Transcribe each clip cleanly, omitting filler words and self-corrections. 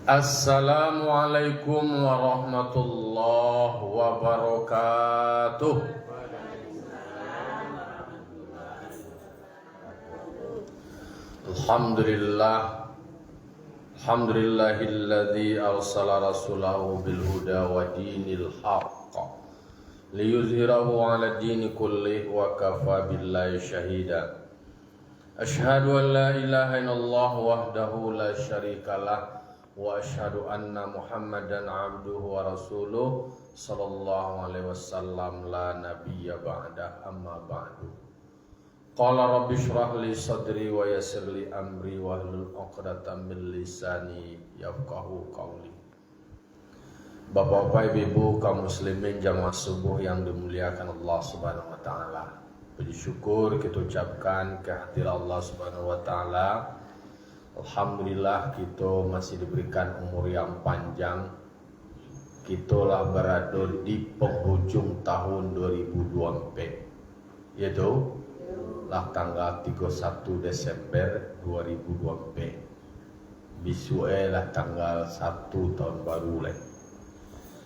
Assalamualaikum warahmatullahi wabarakatuh. Alhamdulillahilladzi arsala rasulahu bil huda wa dinil haqq liyuzhirahu 'ala dini kullih wa kafa billahi syahida. Asyhadu an la ilaha illallah wahdahu la syarikalah wa asyhadu anna Muhammadan abduhu wa rasuluh sallallahu alaihi wasallam la nabiyya ba'da amma ba'du. Qala rabbi shrah li sadri wa yassir li amri wa hlul 'uqdatam min lisani yafqahu qawli. Bapak-bapak, ibu-ibu, kaum muslimin jamaah subuh yang dimuliakan Allah Subhanahu wa taala. Puji syukur kita ucapkan kehadiran Allah Subhanahu wa taala. Alhamdulillah kita masih diberikan umur yang panjang. Kita lah berada di penghujung tahun 2024, yaitu lah tanggal 31 Desember 2024. Besok lah tanggal 1 tahun baru lah.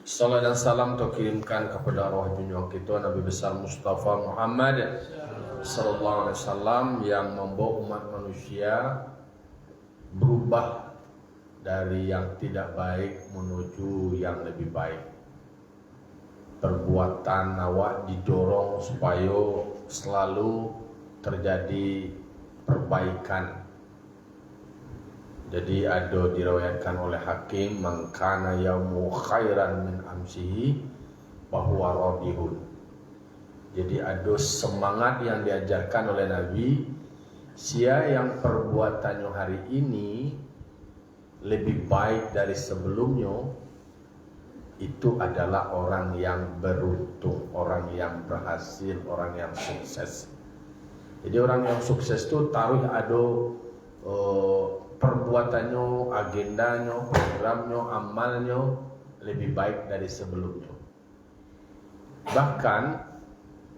Salam dan salam terkirimkan kepada roh junjungan kita Nabi besar Mustafa Muhammad sallallahu alaihi wasallam yang membawa umat manusia berubah dari yang tidak baik menuju yang lebih baik. Perbuatan awak didorong supaya selalu terjadi perbaikan. Jadi ada diriwayatkan oleh Hakim, man kana yaumu khairan min amsihi bahwa radihun. Jadi ada semangat yang diajarkan oleh Nabi, siapa yang perbuatannya hari ini lebih baik dari sebelumnya, itu adalah orang yang beruntung, orang yang berhasil, orang yang sukses. Jadi orang yang sukses itu taruh ada perbuatannya, agendanya, programnya, amalnya lebih baik dari sebelumnya. Bahkan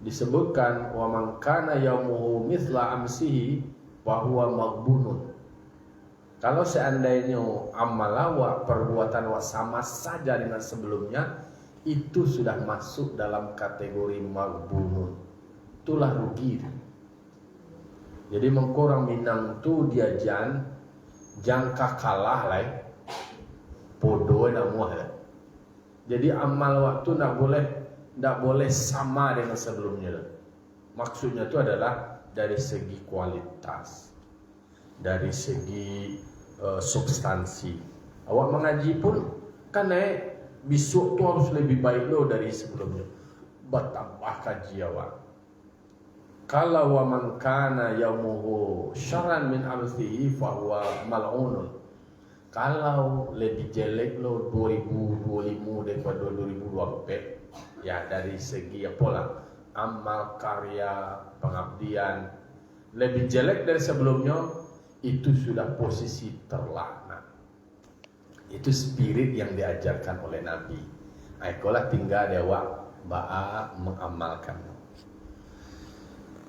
disebutkan wa man kana yaumuhu mithla amsihi wa huwa maghbunun. Kalau seandainya amal awak, perbuatan awak sama saja dengan sebelumnya, itu sudah masuk dalam kategori maghbunun. Itulah rugi. Jadi mengkurang minang tu dia jangka kalah lah, podo namuah lah. Jadi amal waktu tak boleh sama dengan sebelumnya. Maksudnya itu adalah dari segi kualitas, dari segi substansi. Awak mengaji pun kan besok tu harus lebih baik lo dari sebelumnya. Bertambah kaji awak. Kalau wa man kana yaumuhu syarran min amsihi fa huwa mal'unun. Kalau lebih jelek lo 2025 daripada 2024, ya dari segi apalah amal, karya, pengabdian lebih jelek dari sebelumnya, itu sudah posisi terlaknat. Itu spirit yang diajarkan oleh Nabi. Ayolah tinggal dewa ba'a mengamalkan.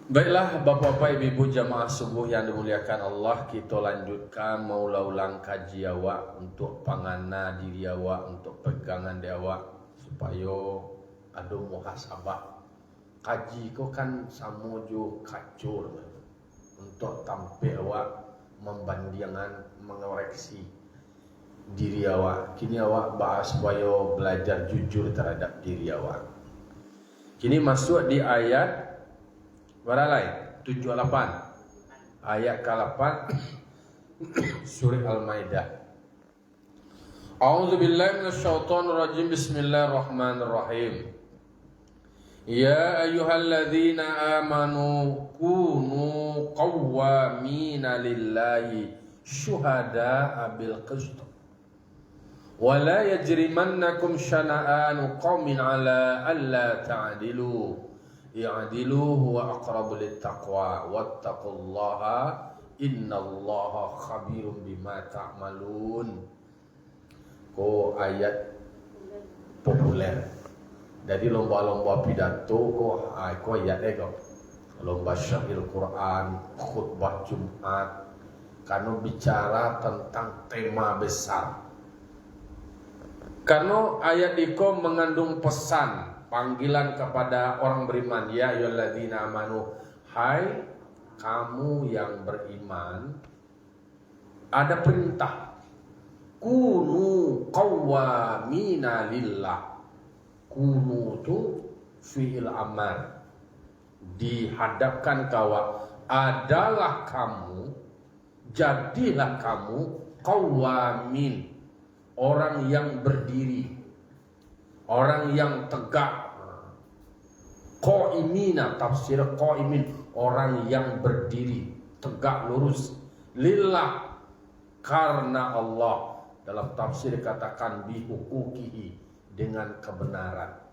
Baiklah bapak-bapak, ibu-ibu jamaah subuh yang dimuliakan Allah, kita lanjutkan maula ulang kaji awak untuk pangana diri awak, untuk pegangan di awak, supaya ada muhasabah. Kaji ko kan sama jo kacur untuk tampil awak membandingkan, mengoreksi diri awak. Kini awak bahas supaya belajar jujur terhadap diri awak. Kini masuk di ayat Baralai 78 ayat ke-8 surah Al-Maidah. A'udzubillahi minasyaitonirrajim. Bismillahirrahmanirrahim. Ya ayyuhalladzina amanu kunu qawwamina lillahi syuhada'a bil qist. Wa la yajrimannakum syana'anu qaumin 'ala alla ta'dilu. I'adilu huwa aqrabu littaqwa wattaqullaha innallaha khabirum bima ta'malun. Ko ayat populer. Jadi lomba-lomba pidato ko ayat ko. Lomba syair Quran, khutbah Jumat, karena bicara tentang tema besar. Karena ayat iko mengandung pesan, panggilan kepada orang beriman. Ya ayyuhalladzina amanu, hai kamu yang beriman, ada perintah. Kunu qawwamina lillah. Kunu itu fi'il amar. Dihadapkan kawa, adalah kamu, jadilah kamu qawwamin, orang yang berdiri, orang yang tegak. Qaimina, tafsir qaimin, orang yang berdiri, tegak lurus. Lillah, karena Allah. Dalam tafsir katakan bihuquqihi, dengan kebenaran.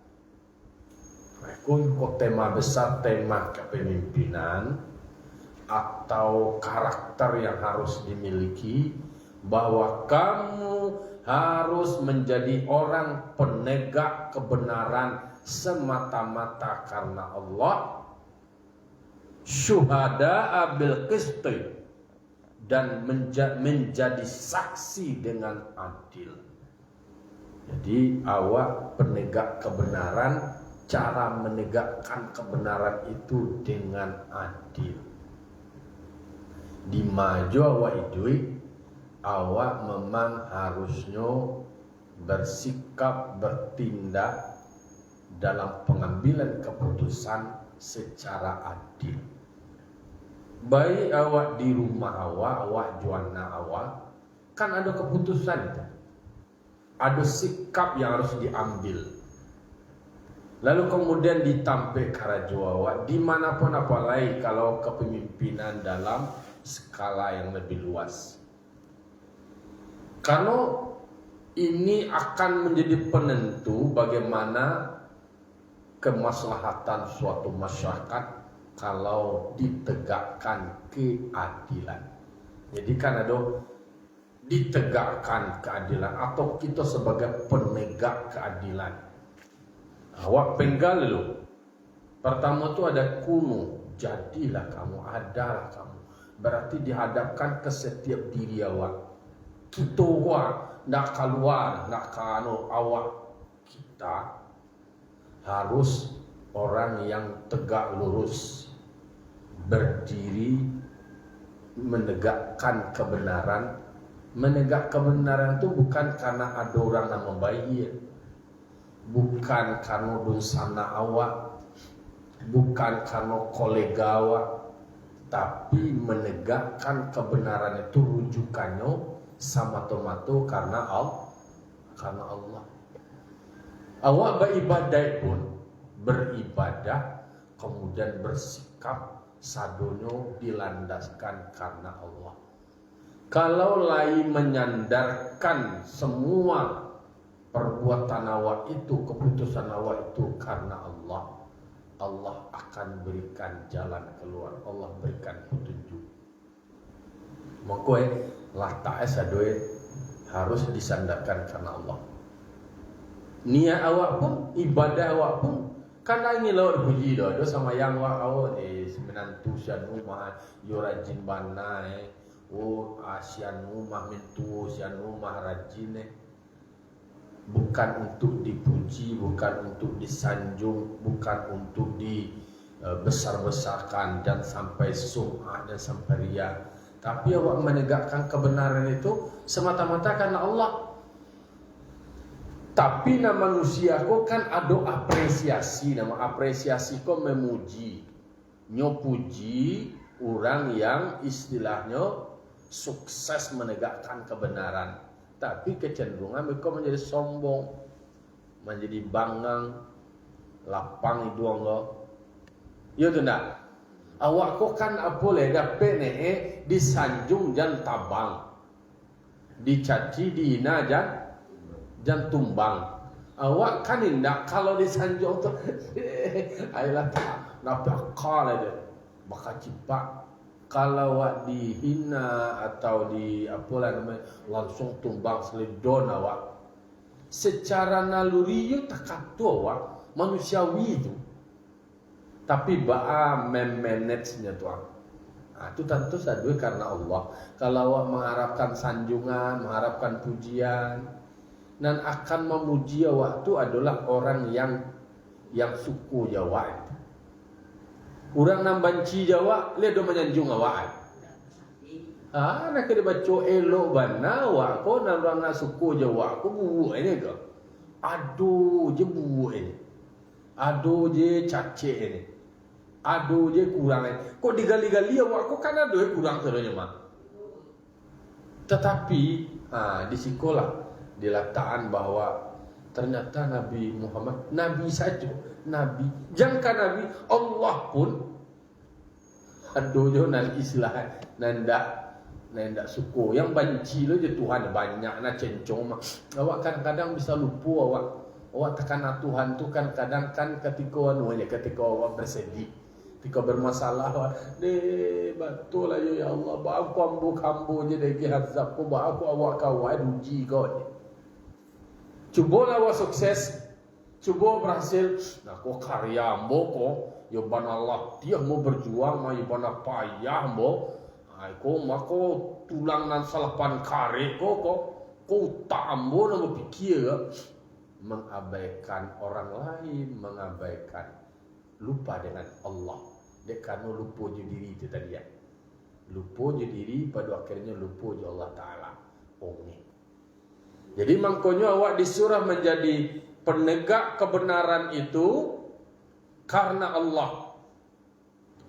Kok tema besar, tema kepemimpinan atau karakter yang harus dimiliki, bahwa kamu harus menjadi orang penegak kebenaran semata-mata karena Allah, syuhada'a bil qisti, dan menjadi saksi dengan adil. Jadi awak penegak kebenaran, cara menegakkan kebenaran itu dengan adil. Di maju awak idui, awak memang harusnya bersikap, bertindak dalam pengambilan keputusan secara adil. Baik awak di rumah awak juana awak, kan ada keputusan itu. Ada sikap yang harus diambil. Lalu kemudian ditampil karajo awak dimanapun apalagi kalau kepemimpinan dalam skala yang lebih luas. Karena ini akan menjadi penentu bagaimana kemaslahatan suatu masyarakat kalau ditegakkan keadilan. Jadi kan ada ditegakkan keadilan atau kita sebagai penegak keadilan. Awak penggal dulu. Pertama tu ada kunu, jadilah kamu, adalah kamu. Berarti dihadapkan ke setiap diri awak. Kita awak nak keluar, nak kanu awak, kita harus orang yang tegak lurus, berdiri, menegakkan kebenaran. Menegak kebenaran itu bukan karena ada orang yang membayar, bukan karena dosana awak, bukan karena kolega awak, tapi menegakkan kebenaran itu rujukannya sama-sama karena Allah. Awak beribadah pun beribadah kemudian bersikap sadonyo dilandaskan karena Allah. Kalau lain menyandarkan semua perbuatan awak itu, keputusan awak itu karena Allah, Allah akan berikan jalan keluar, Allah berikan petunjuk. Maka latah sadoe harus disandarkan karena Allah. Niat awak pun, ibadah awak pun, karena ini lawat puji dah, sama yang awak menantu sian rumah, yo rajin banai. Oh, asian rumah mentu, asian rumah rajin. Bukan untuk dipuji, bukan untuk disanjung, bukan untuk dibesar-besarkan dan sampai sum'ah dan sampai riya. Tapi awak menegakkan kebenaran itu semata-mata karena Allah. Tapi nama manusia kok kan ada apresiasi, nama apresiasi kok memuji, nyopuji orang yang istilahnya sukses menegakkan kebenaran, tapi kecenderungan mereka menjadi sombong, menjadi banggang, lapang itu enggak. Ya tu nak. Awak kok kan apa le dapat disanjung jan tabang, dicaci dihina jan tumbang. Awak kan indak kalau disanjung tu, ayolah tak napa kala dia, bakal cipak. Kalau awak dihina atau di apalah namanya langsung tumbang seledon awak, secara naluri tak kata awak manusiawi itu, tapi baa memanagenya tu itu tentu saja karena Allah. Kalau awak mengharapkan sanjungan, mengharapkan pujian, dan akan memuji awak tu adalah orang yang suku Jawa. Orang nan banci Jawa, dia do menyanjung awak. Nak kena baca elok bana awak ko nan orang nak suku Jawa ko buuk ini ke. Aduh je buuk ini. Aduh je cacik ini. Aduh je kurang ini. Kok digali-gali awak ko kan ada kurang terusnya mah. Tetapi di sekolah diletakkan bahwa ternyata Nabi Muhammad Nabi saja, Nabi jangan Nabi Allah pun aduh jo nan istilah nanda suku yang banci lo je Tuhan banyak na cencong mah awak kadang-kadang bisa lupa awak tekan Tuhan tu kan kadang kan ketika ketika awak bersedih ketika bermasalah betul lah ya Allah ba aku ambu je degi hazabku ba aku awak kawai uji kau coba awak sukses coba berhasil nah kau karya ambo ko ya ban Allah dia mau berjuang mah ya ban payah ambo ko tulang nan salapan kare ko tak ambo nama pikir mengabaikan orang lain, mengabaikan lupa dengan Allah. Dia kan lupa je diri itu tadi ya. Lupa je diri pada akhirnya lupa je Allah Taala. Jadi makanya awak disuruh menjadi penegak kebenaran itu karena Allah.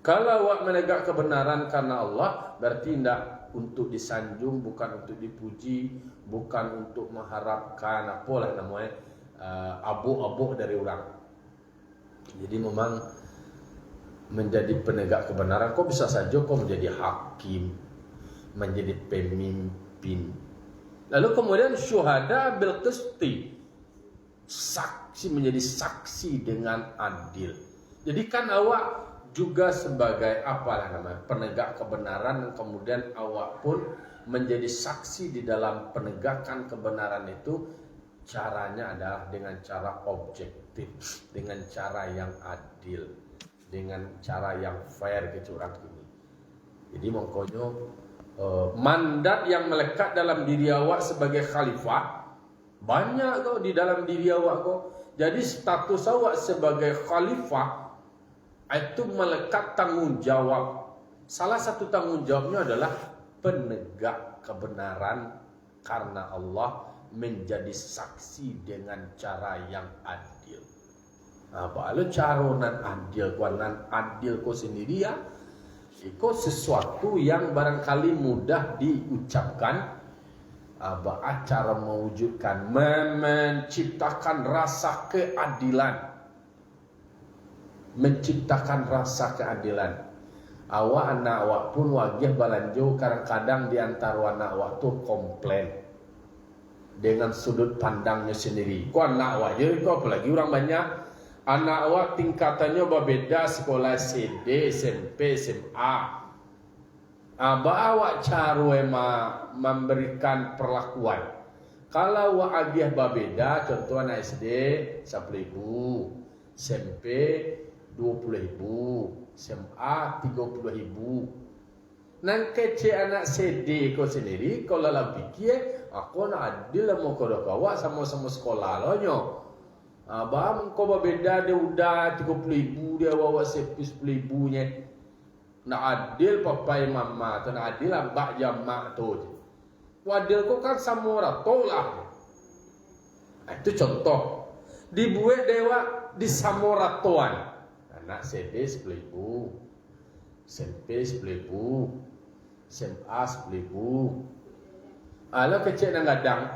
Kalau awak menegak kebenaran karena Allah, berarti tidak untuk disanjung, bukan untuk dipuji, bukan untuk mengharapkan apalah namanya abu-abu dari orang. Jadi memang menjadi penegak kebenaran, kok bisa saja kok menjadi hakim, menjadi pemimpin. Lalu kemudian syuhada bil qisti, saksi menjadi saksi dengan adil. Jadi kan awak juga sebagai apalah namanya penegak kebenaran dan kemudian awak pun menjadi saksi di dalam penegakan kebenaran itu caranya adalah dengan cara objektif, dengan cara yang adil, dengan cara yang fair kecurangan ini. Jadi makanya mandat yang melekat dalam diri awak sebagai khalifah banyak kok di dalam diri awak kok. Jadi status awak sebagai khalifah itu melekat tanggung jawab. Salah satu tanggung jawabnya adalah penegak kebenaran karena Allah, menjadi saksi dengan cara yang adil. Kalau cara nan adil, nan adil ko sendiri ya, itu sesuatu yang barangkali mudah diucapkan. Cara mewujudkan, menciptakan rasa keadilan. Menciptakan rasa keadilan. Awak anak awak pun wajib balanjo kadang-kadang di antara anak awak tu komplain dengan sudut pandangnya sendiri. Kau anak awak je, kau apalagi orang banyak. Anak awak tingkatannya berbeda sekolah SD, SMP, SMA. Awak cara memberikan perlakuan. Kalau awak agih berbeda, contoh anak SD 10.000, SMP 20.000, SMA 30.000. Nang kece anak CD kau sendiri, kau lalu pikir, aku nak adil lah mau kau awak sama-sama sekolah lo nyo. Abang kau berbeda dia udah 30.000 dia awak 10.000 nya. Nak adil papai mama, tu nak adil abak jamak tu. Wadil kau kan sama rato lah. Itu contoh. Dibuat dewa di samoratoan. Anak CD 10.000, SMP 10.000, SMA 10.000. Alah kecil dan gadang.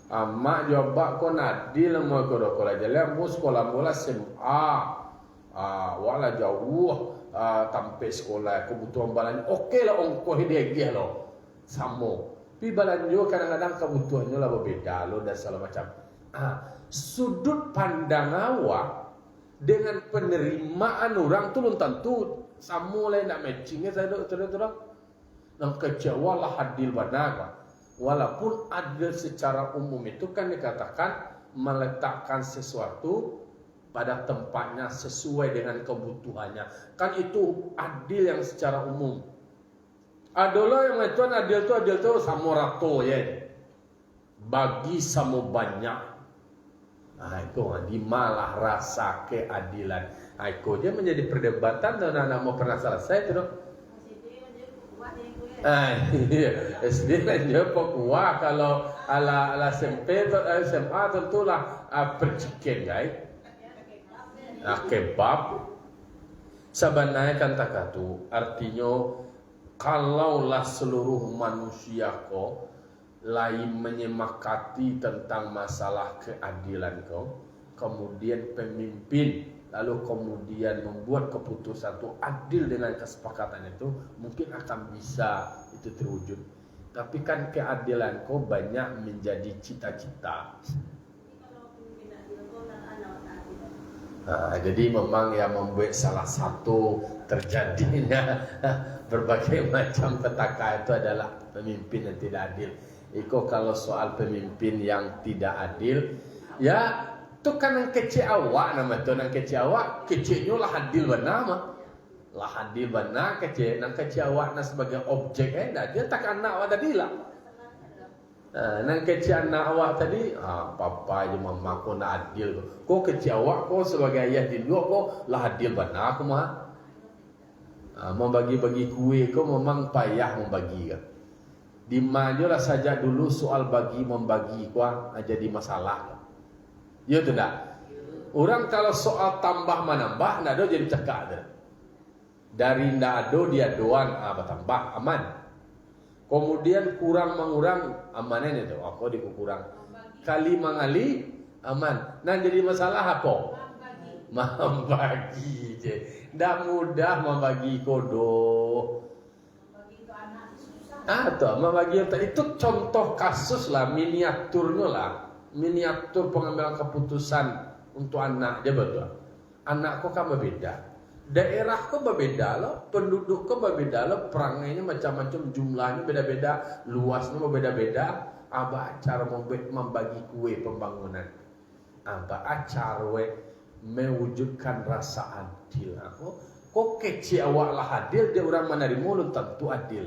Mak jawab kau nadil mau kau dokolah jalan mu sekolah mula SMA. Wala jauh tampai sekolah kebutuhan balan. Okey lah ongkoh dia gih lo. Samo. Pi balan jo kadang-kadang kebutuhannya lah berbeda lo dan segala macam. Sudut pandang awak dengan penerimaan orang tu belum tentu sama lain nak matchingnya saya terus nang kecewa lah adil benar. Walaupun adil secara umum itu kan dikatakan meletakkan sesuatu pada tempatnya sesuai dengan kebutuhannya. Kan itu adil yang secara umum. Adalah yang lain adil tu sama rato ya. bagi sama banyak. Itu di malah rasa keadilan. Itu dia menjadi perdebatan dan anak mau pernah selesai itu dong. Iya, SD dia pokoknya kalau ala SMP atau SMA tentulah percikan guys. Kebab. Sebenarnya kan takatu artinya kalaulah seluruh manusia ko lain menyemakati tentang masalah keadilan kau, kemudian pemimpin lalu kemudian membuat keputusan itu adil dengan kesepakatan itu, mungkin akan bisa itu terwujud. Tapi kan keadilan kau banyak menjadi cita-cita. Jadi memang yang membuat salah satu terjadinya berbagai macam petaka itu adalah pemimpin yang tidak adil. Iko kalau soal pemimpin yang tidak adil, ya tu kan yang kecil awak nama tu, yang kecil awak kecilnya lah adil benar mah, lah adil benar kecil, yang kecil awak na sebagai objek dah dia tak anak awak tadi lah. Yang kecil anak awak tadi, papa je mama ko na adil ko kecil awak ko sebagai ayah di luar ko lah adil benar aku mah. Membagi-bagi kue ko memang payah membagi kan. Di mana saja dulu soal bagi membagi kuah jadi masalah. Ya tidak. Orang kalau soal tambah menambah ndak ada jadi cekak ada. Dari ndak ada dia doan tambah aman. Kemudian kurang mengurang amanan itu. Aku dikurang. Kali mengali aman. Nah jadi masalah apa? Membagi je. Ndak mudah membagi kodoh. Membagi itu contoh kasus lah, miniaturnya lah, miniatur pengambilan keputusan untuk anak dia betul. Anak kok kan berbeda, daerah kok berbeda loh, penduduk kok berbeda loh, perangainya macam-macam, jumlahnya beda-beda, luasnya beda-beda. Apa cara membagi kue pembangunan? Apa cara mewujudkan rasa adil? Kok kecil awak lah adil, dia orang menerima lu tentu adil.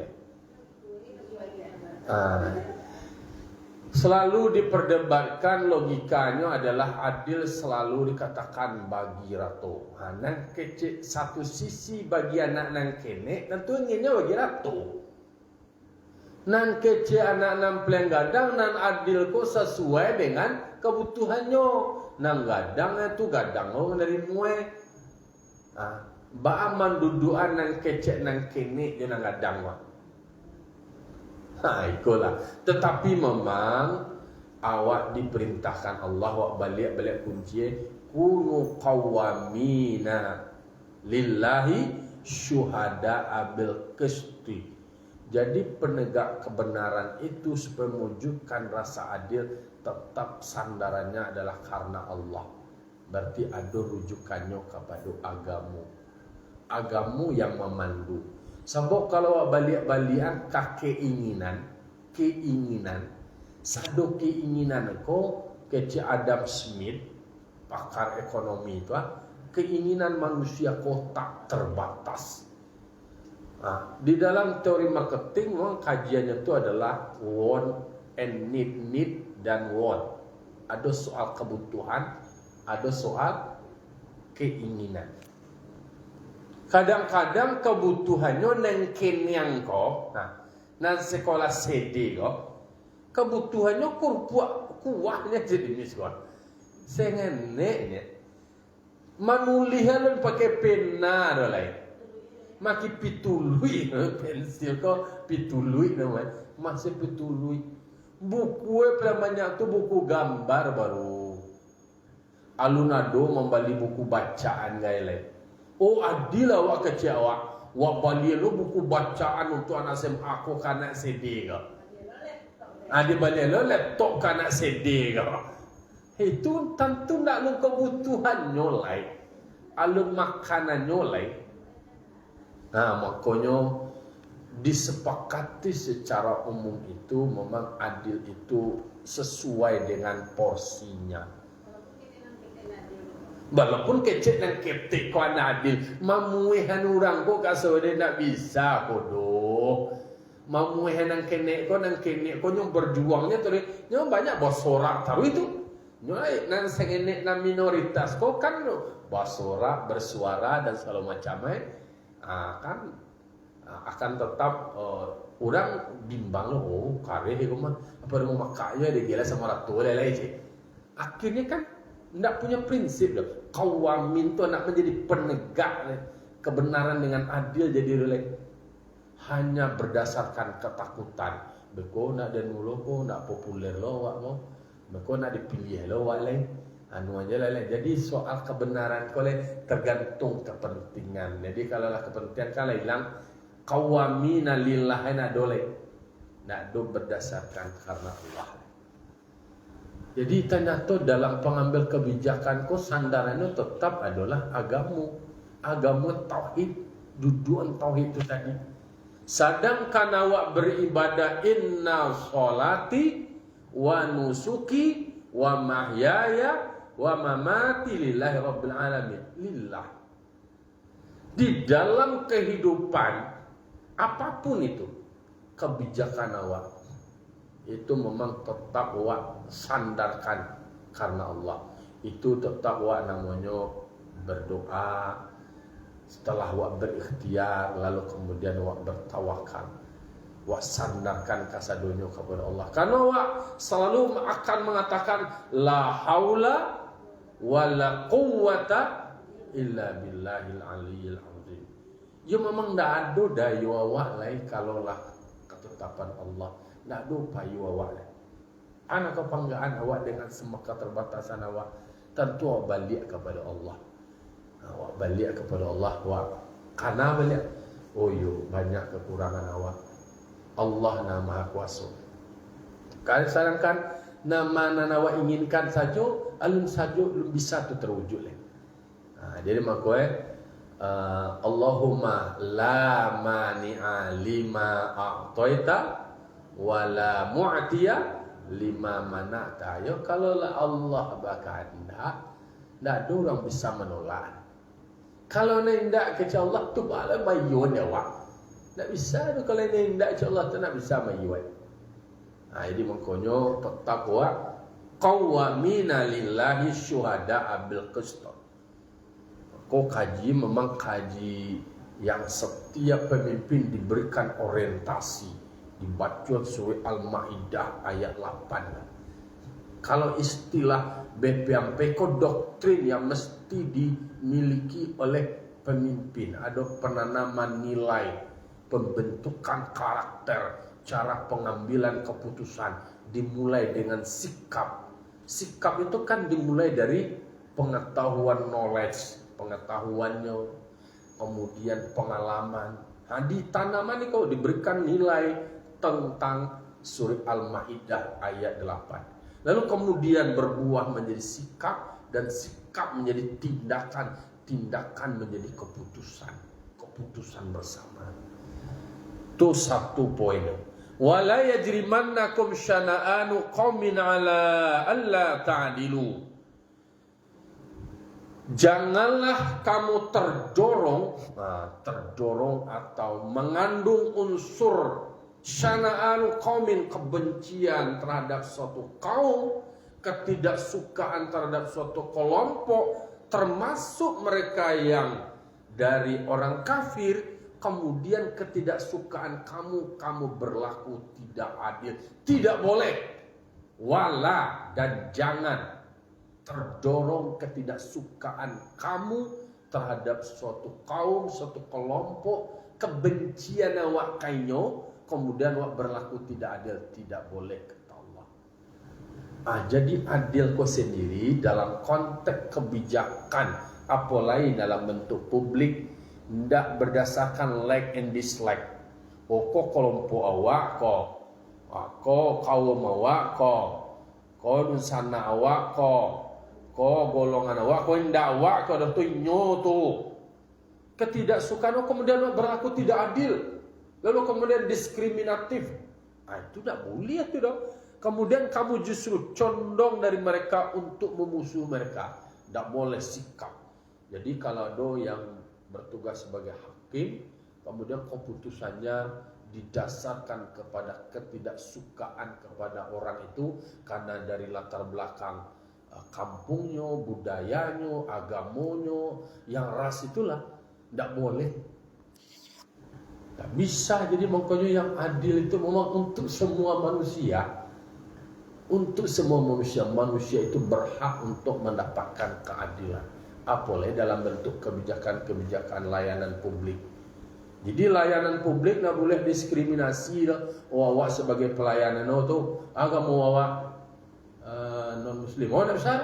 Selalu diperdebatkan logikanya adalah adil selalu dikatakan bagi ratu. Nang kecil satu sisi bagi anak nang kene tentu inginnya bagi ratu. Nang kecil anak nang peleng gadang nan adil ko sesuai dengan kebutuhannya. Nang gadang itu gadang dari mue. Ba manduduan nang kecil nang kene dia nang gadang mah. Itulah. Tetapi memang awak diperintahkan Allah awak balik kunci kunu qawwamina lillahi syuhada'a bil qisti. Jadi penegak kebenaran itu supaya mewujudkan rasa adil tetap sandarannya adalah karena Allah. Berarti ada rujukannya kepada agamu yang memandu. Sebab kalau balik-balian keinginan, satu keinginan ko kecil Adam Smith, pakar ekonomi itu, keinginan manusia ko tak terbatas. Di dalam teori marketing memang kajiannya itu adalah want and need dan want. Ada soal kebutuhan, ada soal keinginan. Kadang-kadang kebutuhannya neng kenyang kok, nang sekolah CD kok, kebutuhannya kuahnya jadi miskon. Sengeneknya, manulihan pakai pena lain, maki pitului pensil kok pitului namanya, masih pitului. Buku banyak tu buku gambar baru. Alunado membeli buku bacaan gaya lain. Oh adil awak kecil awak. Wak balik lo buku bacaan untuk anak SMA ko kanak CD ke. Di balik lo laptop kanak CD ke. Itu tentu nak lo kebutuhan nyolai. Alun makanan nyolai. Makanya disepakati secara umum itu memang adil itu sesuai dengan porsinya. Walaupun kecil dan ketik kau nak adil, mamuihan orang kau kasih dia nak bisa kodoh. mau nang kene ko nyong berjuangnya tuh nyong banyak bosorak taruh itu nyong nang sengene nang minoritas ko kan bosorak bersuara dan segala macamnya kan akan tetap orang bimbang loh kare he mah apa mau makanya dia gila sama ratu lele akhirnya kan ndak punya prinsip loh kawamin tuh nak menjadi penegak kebenaran dengan adil jadi relek hanya berdasarkan ketakutan beko nak dan mulo ko nak populer lo wak mo beko nak dipilih lo wak le anu aja le jadi soal kebenaran ko le tergantung kepentingan jadi kalau lah kepentingan kala hilang qawamina lillahi na dole nak do berdasarkan karena Allah jadi ternyata dalam pengambil kebijakan ko sandarannya tetap adalah agama tauhid duduan tauhid itu tadi sedangkan awak beribadah inna sholati wa nusuki wa mahyaya wa mamati lillahi rabbil alamin lillah di dalam kehidupan apapun itu kebijakan awak itu memang tetap awak sandarkan karena Allah itu tetap awak namanya berdoa setelah awak berikhtiar lalu kemudian awak bertawakal awak sandarkan kasadonyo kepada Allah karena awak selalu akan mengatakan la haula wala quwwata illa billahil aliyil azim ya memang tidak ada dayu awak lain kalau lah ketetapan Allah tidak ada payu awak lain anak kebanggaan awak dengan semua keterbatasan awak tentu awak balik kepada Allah awak balik kepada Allah awak karena balik oh yo banyak kekurangan awak Allah na maha kuasa kalian sarankan nama awak inginkan saja alun saja belum bisa tu terwujud lain jadi makanya Allahumma la mani'a lima a'taita wa la mu'tiya lima mana'ta. Ya kalau Allah berkehendak, tidak ada orang bisa menolak. Kalau hendak ke Allah tu bala mayun ya wak. Tak bisa tu kalau hendak ke Allah tu tak bisa mayun. Jadi makanya tetap wak qawwamina lillahi syuhada'a bil qist. Kau kaji memang kaji yang setiap pemimpin diberikan orientasi dibaca surah Al-Maidah ayat 8. Kalau istilah BPMP kau doktrin yang mesti dimiliki oleh pemimpin ada penanaman nilai pembentukan karakter cara pengambilan keputusan dimulai dengan sikap itu kan dimulai dari pengetahuan knowledge pengetahuannya, kemudian pengalaman. Di tanaman ini kau diberikan nilai tentang surah Al-Maidah ayat 8. Lalu kemudian berbuah menjadi sikap dan sikap menjadi tindakan menjadi keputusan bersama. Itu satu poin. Wala yajrimannakum syana'anu qaumin ala alla ta'dilu. Janganlah kamu terdorong atau mengandung unsur syana'an qaumin kebencian terhadap suatu kaum, ketidaksukaan terhadap suatu kelompok, termasuk mereka yang dari orang kafir, kemudian ketidaksukaan kamu berlaku tidak adil, tidak boleh. Wala dan jangan terdorong ketidaksukaan kamu terhadap suatu kaum, suatu kelompok, kebencian awak kainyo, kemudian awak berlaku tidak adil, tidak boleh kata Allah. Jadi adil kau sendiri dalam konteks kebijakan, apalagi dalam bentuk publik, tidak berdasarkan like and dislike. Kok kelompok awak kok kaum awak kok nusana awak kok golongan awak, kok indah awak, kok dah tu nyoto. Ketidaksukaan kemudian berlaku tidak adil, lalu kemudian diskriminatif. Itu tak boleh itu dah. Kemudian kamu justru condong dari mereka untuk memusuh mereka. Tak boleh sikap. Jadi kalau ada yang bertugas sebagai hakim, kemudian keputusannya didasarkan kepada ketidaksukaan kepada orang itu karena dari latar belakang kampungnya, budayanya, agamanya, yang ras itulah tidak boleh. Tak bisa. Jadi makanya yang adil itu memang untuk semua manusia. Untuk semua manusia, manusia itu berhak untuk mendapatkan keadilan. Apalagi dalam bentuk kebijakan-kebijakan layanan publik. Jadi layanan publik tidak boleh diskriminasi. Awak sebagai pelayanan itu agama awak non muslim, tidak bisa.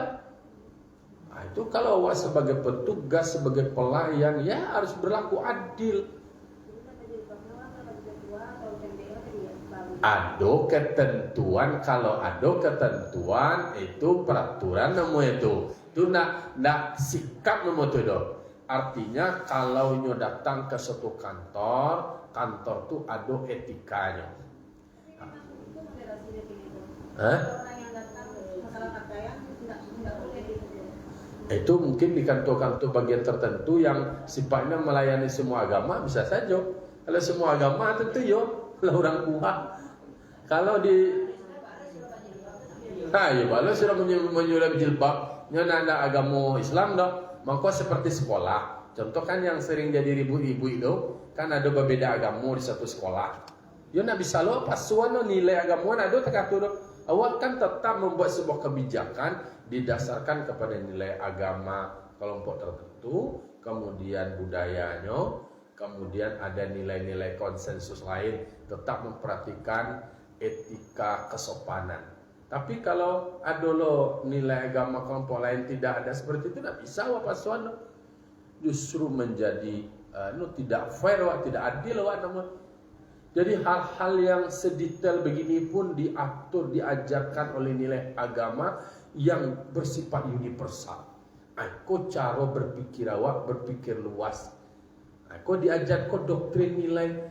Nah, itu kalau awak sebagai petugas, sebagai pelayan, ya harus berlaku adil. Ada ketentuan, kalau ada ketentuan itu peraturan namanya itu nak sikap namanya itu. Artinya kalau nyo datang ke suatu kantor tuh ada etikanya. Itu mungkin di kantor-kantor bagian tertentu yang sifatnya melayani semua agama bisa saja. Kalau semua agama tentu yo orang kuat. Kalau di kalau sudah menyulam jilbab, nyonya ada agama Islam dah, maka seperti sekolah. Contoh kan yang sering jadi ribut-ribut itu, kan ada berbeda agama di satu sekolah. Yo nak bisa lo pasuan nilai agama ada terkatur. Awak kan tetap membuat sebuah kebijakan didasarkan kepada nilai agama kelompok tertentu, kemudian budayanya, kemudian ada nilai-nilai konsensus lain, tetap memperhatikan etika kesopanan. Tapi kalau ada lo nilai agama kelompok lain tidak ada seperti itu, tidak bisa wak pasuan. Justru menjadi tidak fair, wak, tidak adil wak nama. Jadi hal-hal yang sedetail begini pun diatur, diajarkan oleh nilai agama yang bersifat universal. Aku cara berpikir awak, berpikir luas. Aku diajar kok doktrin nilai.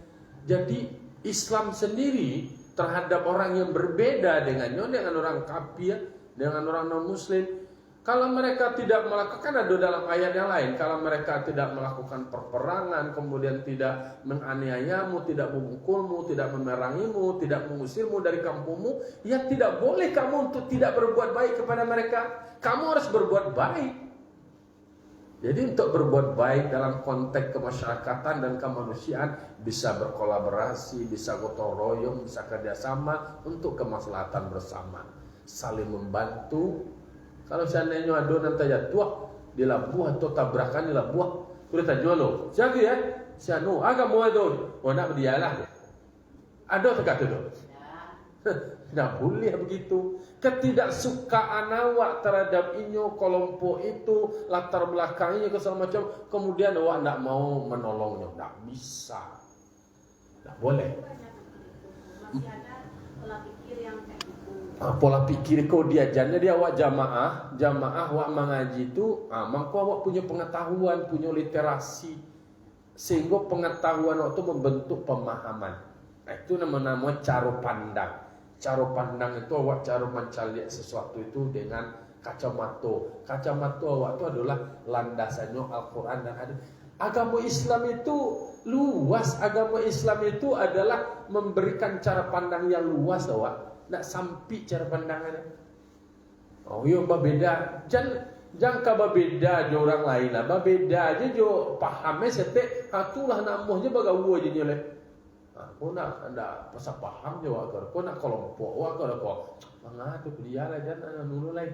Jadi Islam sendiri terhadap orang yang berbeda dengannya, dengan orang kafir, dengan orang non muslim, kalau mereka tidak melakukan, ada dalam ayat yang lain, kalau mereka tidak melakukan perperangan, kemudian tidak menganiayamu, tidak memukulmu, tidak memerangimu, tidak mengusirmu dari kampungmu, ya tidak boleh kamu untuk tidak berbuat baik kepada mereka. Kamu harus berbuat baik. Jadi untuk berbuat baik dalam konteks kemasyarakatan dan kemanusiaan bisa berkolaborasi, bisa gotong royong, bisa kerjasama untuk kemaslahatan bersama, saling membantu. Kalau seandainya ada nanti jatuh di labuh atau tabrakan di labuh, sudah tanya lo, siapa ya? Siapa? Agak mau ada, nak berdialah. Ada tak tu? Tidak boleh begitu. Ketidaksukaan awak terhadap inyo kelompok itu, latar belakangnya ke segala macam, kemudian awak tidak mau menolongnya, tidak bisa, tidak boleh. Masih ada pola pikir yang kayak gitu. Pola pikir kau diajarnya dia awak jamaah awak mengaji itu, maka awak punya pengetahuan, punya literasi, sehingga pengetahuan waktu membentuk pemahaman. Nah, itu nama-nama cara pandang. Cara pandang itu awak cara mencari sesuatu itu dengan kacamata. Kacamata awak itu adalah landasannya Al-Quran dan hadis. Agama Islam itu luas. Agama Islam itu adalah memberikan cara pandang yang luas awak. Nak sampai cara pandangannya. Oh iya berbeda. Jangan berbeda je orang lain lah. Berbeda aja jo pahamnya setek. Itulah namanya bagawa je nyoleh. Kau nak anda pasal paham je wakar. Kau nak kelompok wakar kau. Mengadu dia lah jangan nulu lain.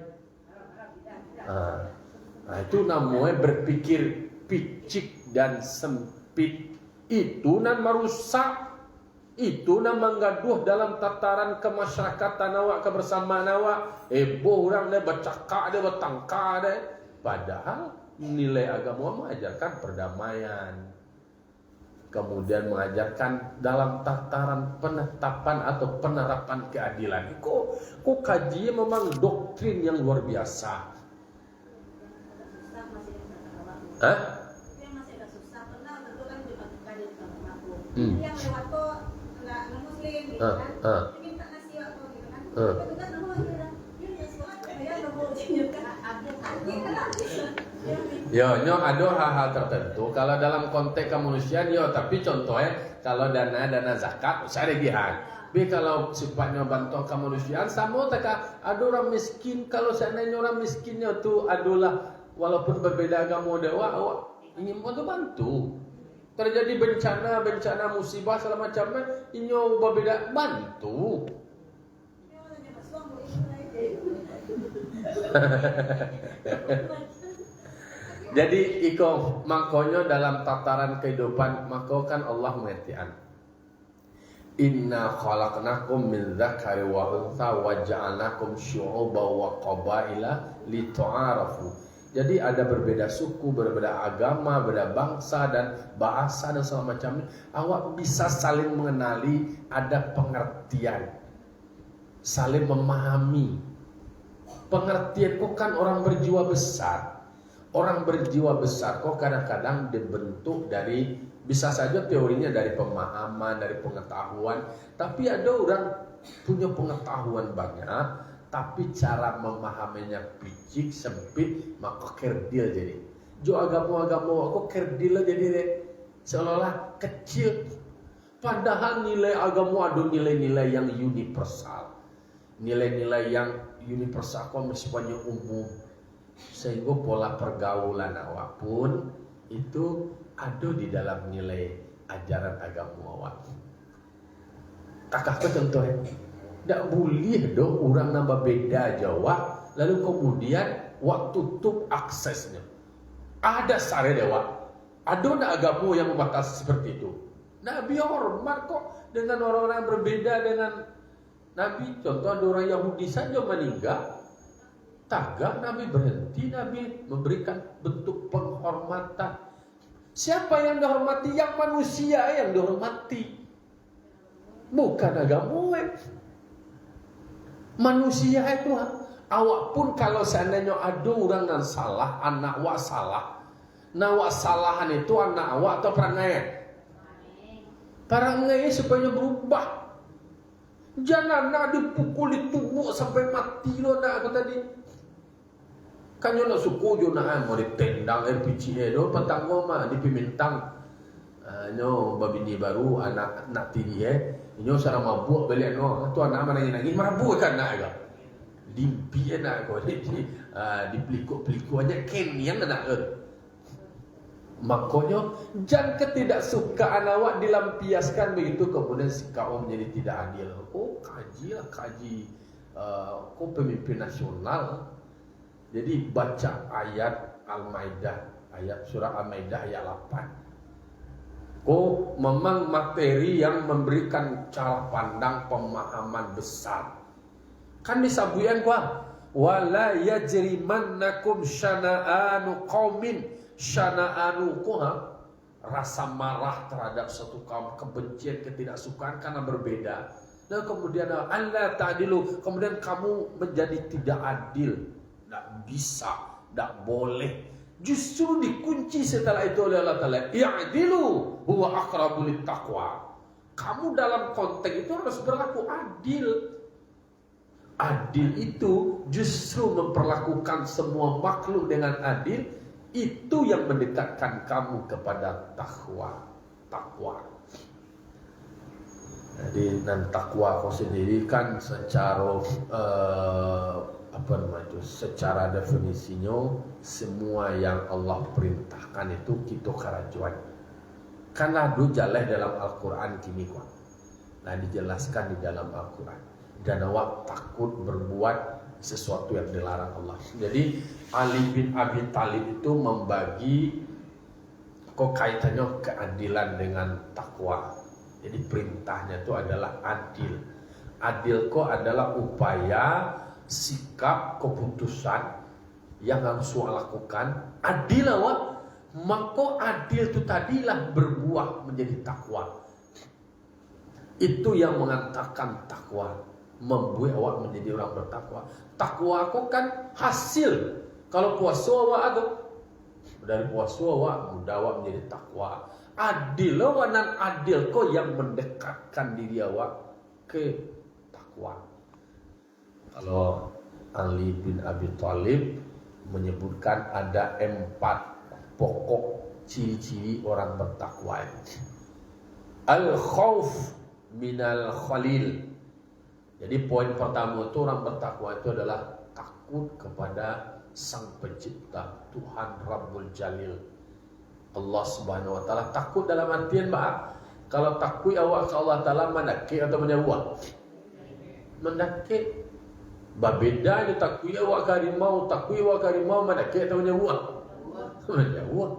Nah itu namanya berpikir picik dan sempit. Itu nan merusak. Itu nan menggaduh dalam tataran kemasyarakatan awak, kebersamaan awak. Boh orang dia bercakap, dia bertangkar dia. Padahal nilai agama mengajarkan perdamaian. Kemudian mengajarkan dalam tataran penetapan atau penerapan keadilan. Kok kaji memang doktrin yang luar biasa. Hah? Yang masih agak susah, karena tentu kan dilakukan di kampung aku. Yang lewat kok nggak muslim gitu kan. Minta nasi waktu gitu kan. Petugas nemu gitu kan. Dia sekolah dia nemu gitu kan. Nyo ada hal-hal tertentu kalau dalam konteks kemanusiaan tapi contohnya kalau dana zakat saya gihan. Tapi kalau sifatnya bantuan kemanusiaan sama tak ada orang miskin kalau seandainya orang miskinnya tu adalah walaupun berbeda agama dewa ingin bantu. Terjadi bencana musibah segala macamnya inyo berbeda bantu. Jadi iko makonyo dalam tataran kehidupan mako kan Allah mengertian. Inna khalaqnakum min dzakari wa untha wa ja'alnakum syu'uban wa qabaila litu'arafu. Jadi ada berbeda suku, berbeda agama, berbeda bangsa dan bahasa dan segala macamnya. Awak bisa saling mengenali, ada pengertian, saling memahami. Pengertian kok kan orang berjiwa besar. Orang berjiwa besar kok kadang-kadang dibentuk dari, bisa saja teorinya dari pemahaman, dari pengetahuan. Tapi ada orang punya pengetahuan banyak, tapi cara memahaminya picik, sempit, maka kerdil jadi. Jo agama-agama kok kerdil jadi seolah-olah kecil. Padahal nilai agama ada nilai-nilai yang universal. Nilai-nilai yang universal kok mestinya umum. Sehingga pola pergaulan awak pun itu ada di dalam nilai ajaran agama awak. Kakak contohnya, tidak boleh dong orang nambah beda Jawa, lalu kemudian waktu tutup aksesnya. Ada sare dewa, ada nak agama yang membatasi seperti itu. Nabi hormat kok dengan orang-orang yang berbeda dengan Nabi. Contoh ada orang Yahudi saja meninggal. Tagak Nabi berhenti, Nabi memberikan bentuk penghormatan. Siapa yang dihormati? Yang manusia yang dihormati, bukan agama. Manusia itu awak pun kalau seandainya ada orang yang salah, anak awak salah. Nah awak salahan itu anak awak atau perangai? Perangai supaya berubah. Jangan nak dipukuli tubuh sampai mati lo nak aku tadi. Kan yo nak suku yo nak mau ditendang RPGA do petang mah di Pimintang. Nyo babini baru anak nak tiri nyo sarang mabuk balik no. Tu anak mana nangis mabuk kan nak agak. Dimpi nak ko di pelikuk-pelikuk aja ken yang nak Makanya jangan ketidaksukaan awak dilampiaskan begitu kemudian sikap awak menjadi tidak adil. Kaji pemimpin nasional. Jadi baca ayat Al-Maidah, ayat surah Al-Maidah ayat 8. Memang materi yang memberikan cara pandang pemahaman besar. Kan disabuyan wala yajrimannakum syana'anu qaumin. Syana'anu rasa marah terhadap suatu kaum, kebencian, ketidaksukaan karena berbeda. Dan kemudian Allah ta'dilu, kemudian kamu menjadi tidak adil. Tak bisa, tak boleh. Justru dikunci setelah itu oleh Allah Ta'ala. I'dilu huwa aqrabu littaqwa. Kamu dalam konteks itu harus berlaku adil. Adil itu justru memperlakukan semua makhluk dengan adil. Itu yang mendekatkan kamu kepada takwa. Jadi dan takwa kau sendiri kan secara secara definisinya semua yang Allah perintahkan itu kita karajuan. Karena ada jalan dalam Al-Quran kini nah dijelaskan di dalam Al-Quran. Dan awak takut berbuat sesuatu yang dilarang Allah. Jadi Ali bin Abi Thalib itu membagi kaitannya keadilan dengan takwa. Jadi perintahnya itu adalah adil. Adil adalah upaya, sikap, keputusan yang harus lakukan. Adil awak, maka adil itu tadilah berbuah menjadi takwa. Itu yang mengatakan takwa, membuat awak menjadi orang bertakwa. Takwa kan hasil. Kalau puasa awak ada, dari puasa awak mudah awak menjadi takwa. Adil dan adil yang mendekatkan diri awak ke takwa. Kalau Ali bin Abi Thalib menyebutkan ada 4 pokok ciri-ciri orang bertakwa. Al-khauf minal khalil. Jadi poin pertama itu orang bertakwa itu adalah takut kepada Sang Pencipta, Tuhan Rabbul Jalil, Allah Subhanahu wa taala. Takut dalam artian kalau takut awak ke Allah taala mendaki atau menjauh. Mendaki. Bedanya takut awak ke harimau mendaki atau menjauh. Menjauh.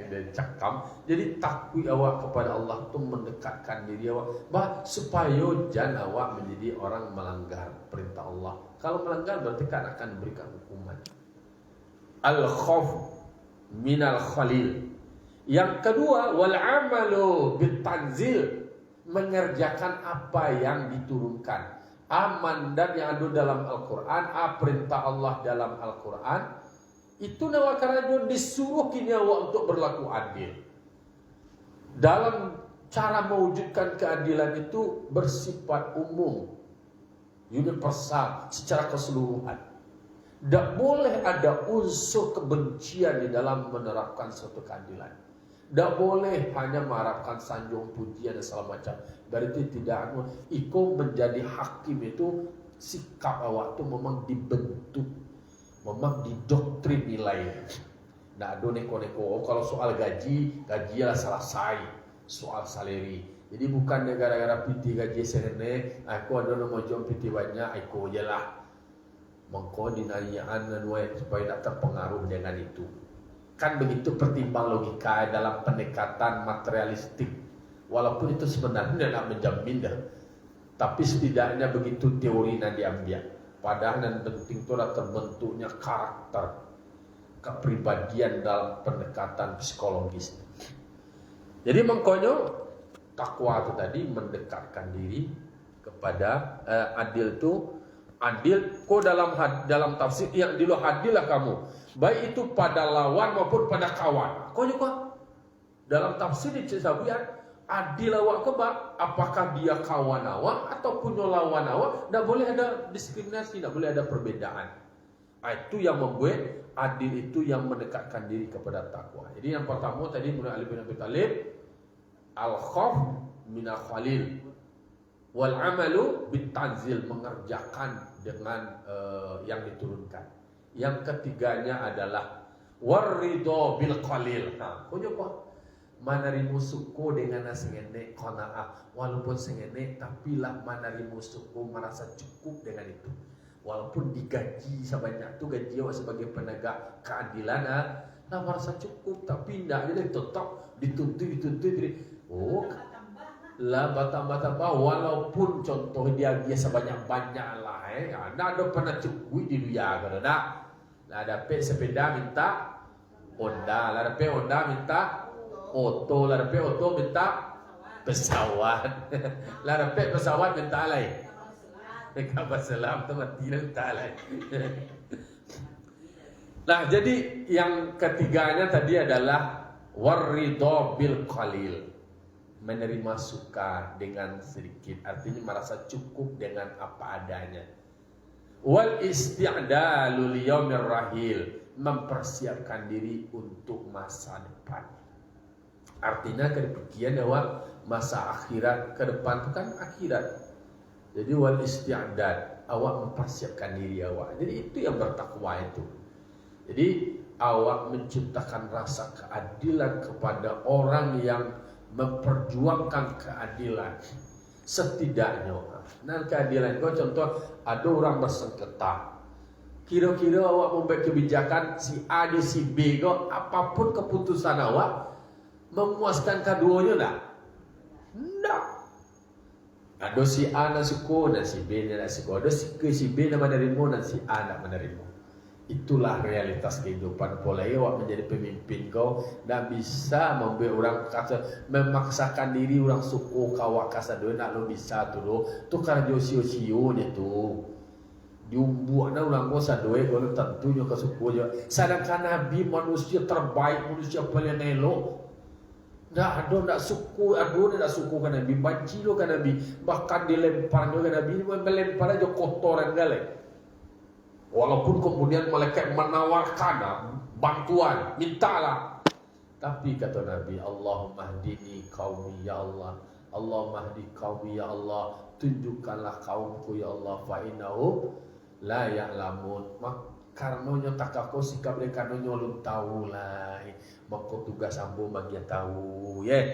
Dicakam. Jadi takut awak kepada Allah itu mendekatkan diri awak supaya jangan awak menjadi orang melanggar perintah Allah. Kalau melanggar berarti kan akan diberikan hukuman. Al-khauf minal khalil. Yang kedua, wal amalu bitanzil, mengerjakan apa yang diturunkan. Mandat yang ada dalam Al-Quran, perintah Allah dalam Al-Quran. Itu nawakaranya disuruh kini awak untuk berlaku adil. Dalam cara mewujudkan keadilan itu bersifat umum, universal, secara keseluruhan. Tidak boleh ada unsur kebencian di dalam menerapkan suatu keadilan. Tidak boleh hanya mengharapkan sanjung pujian dan segala macam. Berarti tidak ikut menjadi hakim itu sikap awak itu memang dibentuk, memang didoktrin nilai. Tidak ada neko-neko. Kalau soal gaji lah selesai. Soal salary. Jadi bukan gara-gara piti gaji serene, aku ada nama jom piti banyak, aku je lah. Mengkau dinariaan supaya tidak terpengaruh dengan itu. Kan begitu pertimbang logika dalam pendekatan materialistik. Walaupun itu sebenarnya tidak menjamin dah. Tapi setidaknya begitu teori yang diambil. Padahal yang penting itu adalah terbentuknya karakter, kepribadian dalam pendekatan psikologis. Jadi mengkonyo takwa itu tadi mendekatkan diri kepada adil itu. Adil kok dalam tafsir yang dulu adillah kamu, baik itu pada lawan maupun pada kawan. Kok juga dalam tafsir dicesabian adil awak kebak, apakah dia kawan awak ataupun lawan awak, tidak boleh ada diskriminasi, tidak boleh ada perbedaan. Itu yang membuat adil itu yang mendekatkan diri kepada takwa. Jadi yang pertama tadi menurut Ali bin Abi Thalib, al-khauf minal khalil, wal amalu bitanzil, mengerjakan dengan yang diturunkan. Yang ketiganya adalah warridho bil qalil. Nah, kok manarimu suku dengan sengene qanaah, walaupun sengene tapi lah manarimu suku merasa cukup dengan itu. Walaupun digaji sebanyak itu, gaji awak sebagai penegak keadilan lah merasa cukup, tapi tidak jadi tetap dituntut. Oh, lah bertambah-tambah walaupun contoh dia sebanyak-banyak lah ada pernah cukup di dunia kan ada. Lah dapat sepeda minta Honda, lah dapat Honda minta oto, lah dapat oto minta pesawat. Lah dapat pesawat minta lain. Kapal selam tu mati lah minta lain. Nah, jadi yang ketiganya tadi adalah warridho bil qalil, menerima suka dengan sedikit, artinya merasa cukup dengan apa adanya. Wal isti'dalu liyaumir rahil, mempersiapkan diri untuk masa depan. Artinya kepikiran bahwa masa akhirat ke depan itu kan akhirat. Jadi wal isti'dad, awak mempersiapkan diri awak. Jadi itu yang bertakwa itu. Jadi awak menciptakan rasa keadilan kepada orang yang memperjuangkan keadilan. Setidaknya nah keadilan kau contoh ada orang bersengketa, kira-kira awak membuat kebijakan si A di si B kau, apapun keputusan awak memuaskan keduanya tak? Tidak. Ada si A nak suka dan si B nak suka, ada si B nak menerima dan si A nak menerima. Itulah realitas kehidupan. Pola awak menjadi pemimpin kau dan bisa membuat orang kata memaksakan diri orang suku kawak kasa dua nak lo bisa tu lo tu karena sio-sio dia tu diumbuhna orang kau sadoi kalau tentunya ke suku je. Sedangkan Nabi manusia terbaik, manusia paling elok. Nak suku kan Nabi, banci lo kan Nabi, bahkan dilemparnya kan Nabi, melempar aja kotoran galak. Walaupun kemudian malaikat menawarkan bantuan, mintalah. Tapi kata Nabi, Allahumma hdini qaumi ya Allah. Allahumma hdi qaumi ya Allah. Tunjukkanlah kaumku ya Allah. Fa innahu la ya'lamun. Karenanya tak aku sikap dia karenanya lu tahu lah. Maka tugas ambo bagi tahu ya.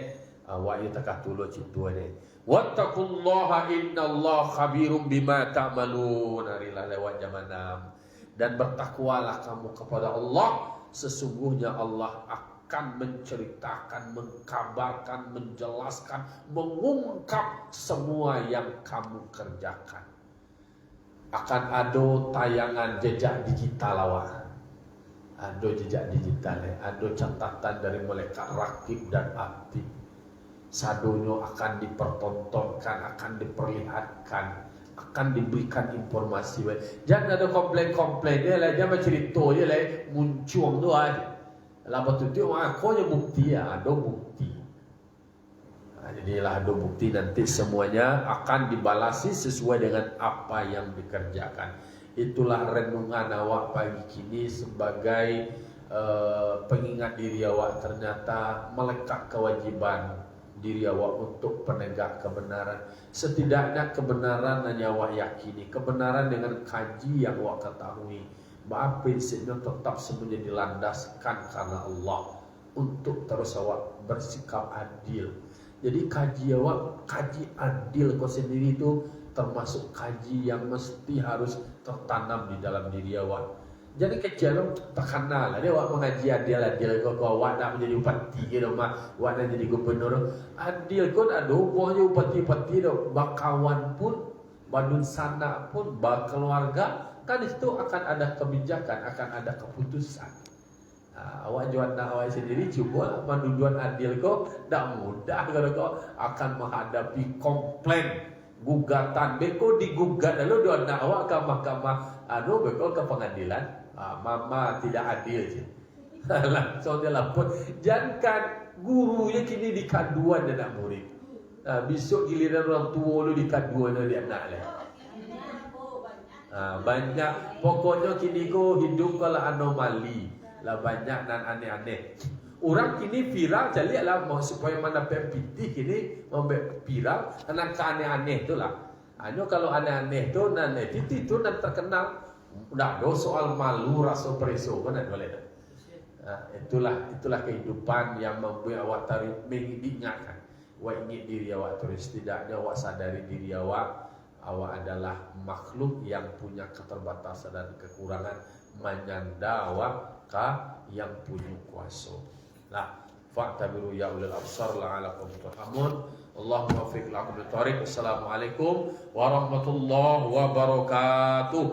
Awak ya tak tulo citu ni. Wattaqullaha innallaha khabirum bima ta'malun. Harilah lewat jam 6. Dan bertakwalah kamu kepada Allah. Sesungguhnya Allah akan menceritakan, mengkabarkan, menjelaskan, mengungkap semua yang kamu kerjakan. Akan ada tayangan jejak digital awak. Ada jejak digital, ada catatan dari malaikat rakib dan atid. Sadonya akan dipertontonkan, akan diperlihatkan, akan diberikan informasi. Jangan ada komplain-komplain dia lah, jangan cerita je lah, muncul tu aja. Lepas tu tengok aku je bukti, ada bukti. Jadilah ada bukti, nanti semuanya akan dibalasi sesuai dengan apa yang dikerjakan. Itulah renungan awak pagi kini sebagai pengingat diri awak. Ternyata melekat kewajiban diri awak untuk penegak kebenaran. Setidaknya kebenaran hanya awak yakini, kebenaran dengan kaji yang awak ketahui. Bahwa prinsipnya tetap semuanya dilandaskan karena Allah, untuk terus awak bersikap adil. Jadi kaji awak, kaji adil kau sendiri itu termasuk kaji yang mesti harus tertanam di dalam diri awak. Jadi kecil tak kenal lah dia awak mengaji adil kau awak nak menjadi upati ke rumah, awak nak jadi gubernur. Adil kau ada hubungnya upati-upati dah. Bakawan pun, badun sana pun, berkeluarga kan itu akan ada kebijakan, akan ada keputusan. Awak jual nak awak sendiri cuba menuduhan adil kau tak mudah kalau kau akan menghadapi komplain, gugatan. Beko digugat lalu dua nak awak ke mahkamah, beko ke pengadilan. Mama tidak adil je. Langsung dia lapor. Jangan gurunya kini dikaduan dia nak murid. Besok giliran orang tua lu dikaduan dia anak lah. Banyak. Pokoknya kini kau hidup kalau anomali lah, banyak dan aneh-aneh. Orang kini viral jadi lah supaya mana PPT kini membuat viral karena aneh-aneh tu lah. Hanya kalau aneh-aneh tu dan PPT tu dan terkenal. Udah ada soal malu rasa preso kan ada boleh. Itulah kehidupan yang membuat awak tarik mengingatkan. Awak ingat diri awak terus, setidaknya awak sadari diri awak adalah makhluk yang punya keterbatasan dan kekurangan, menyanda awak yang punya kuasa. Nah, fa'tabiru ya ulil absar la'alakum turhamun. Allahumma fiq lakum bitariq. Assalamualaikum warahmatullahi wabarakatuh.